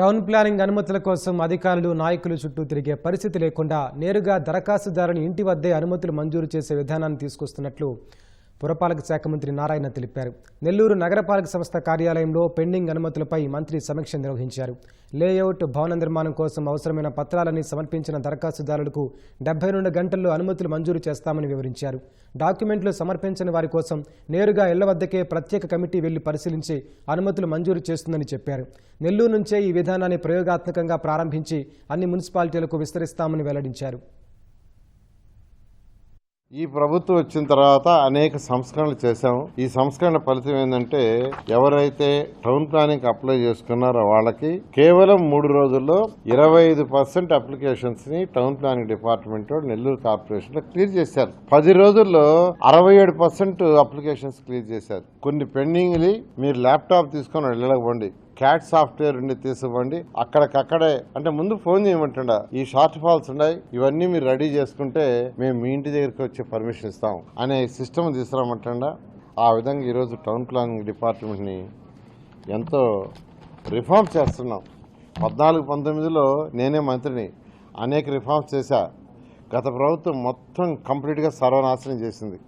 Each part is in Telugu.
టౌన్ ప్లానింగ్ అనుమతుల కోసం అధికారులు నాయకులు చుట్టూ తిరిగే పరిస్థితి లేకుండా నేరుగా దరఖాస్తుదారుని ఇంటి వద్దే అనుమతులు మంజూరు చేసే విధానాన్ని తీసుకొస్తున్నట్లు పురపాలక శాఖ మంత్రి నారాయణ తెలిపారు. నెల్లూరు నగరపాలక సంస్థ కార్యాలయంలో పెండింగ్ అనుమతులపై మంత్రి సమీక్ష నిర్వహించారు. లేఅవుట్, భవన నిర్మాణం కోసం అవసరమైన పత్రాలని సమర్పించిన దరఖాస్తుదారులకు 72 గంటల్లో అనుమతులు మంజూరు చేస్తామని వివరించారు. డాక్యుమెంట్లు సమర్పించని వారి కోసం నేరుగా ఇళ్ల వద్దకే ప్రత్యేక కమిటీ వెళ్లి పరిశీలించి అనుమతులు మంజూరు చేస్తుందని చెప్పారు. నెల్లూరు నుంచే ఈ విధానాన్ని ప్రయోగాత్మకంగా ప్రారంభించి అన్ని మున్సిపాలిటీలకు విస్తరిస్తామని వెల్లడించారు. ఈ ప్రభుత్వం వచ్చిన తర్వాత అనేక సంస్కరణలు చేశాము. ఈ సంస్కరణ ఫలితం ఏంటంటే ఎవరైతే టౌన్ ప్లానింగ్ అప్లై చేసుకున్నారో వాళ్ళకి కేవలం 3 రోజుల్లో 25% అప్లికేషన్స్ ని town planning department Nellore corporation లో క్లియర్ చేశారు. 10 రోజుల్లో 67% అప్లికేషన్స్ క్లియర్ చేశారు. కొన్ని పెండింగ్ మీరు ల్యాప్టాప్ తీసుకొని వెళ్ళకపోండి, క్యాట్ సాఫ్ట్వేర్ ఉండి తీసుకోండి, అక్కడికక్కడే అంటే ముందు ఫోన్ చేయమంటుండ ఈ షార్ట్ ఫాల్స్ ఉన్నాయి, ఇవన్నీ మీరు రెడీ చేసుకుంటే మేము మీ ఇంటి దగ్గరికి వచ్చి పర్మిషన్ ఇస్తాం అనే సిస్టమ్ తీసుకురామంటుండ. ఆ విధంగా ఈరోజు టౌన్ ప్లానింగ్ డిపార్ట్మెంట్ని ఎంతో రిఫార్మ్ చేస్తున్నాం. 14-19లో నేనే మంత్రిని, అనేక రిఫార్మ్స్ చేశా. గత ప్రభుత్వం మొత్తం కంప్లీట్గా సర్వనాశనం చేసింది.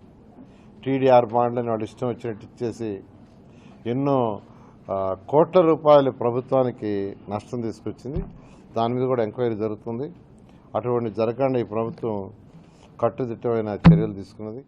టీడీఆర్ బాండ్లని వాళ్ళు ఇష్టం వచ్చినట్టు ఇచ్చేసి ఎన్నో కోట్ల రూపాయలు ప్రభుత్వానికి నష్టం తీసుకొచ్చింది. దాని మీద కూడా ఎంక్వైరీ జరుగుతుంది. అటువంటి జరగకుండా ఈ ప్రభుత్వం కట్టుదిట్టమైన చర్యలు తీసుకున్నది.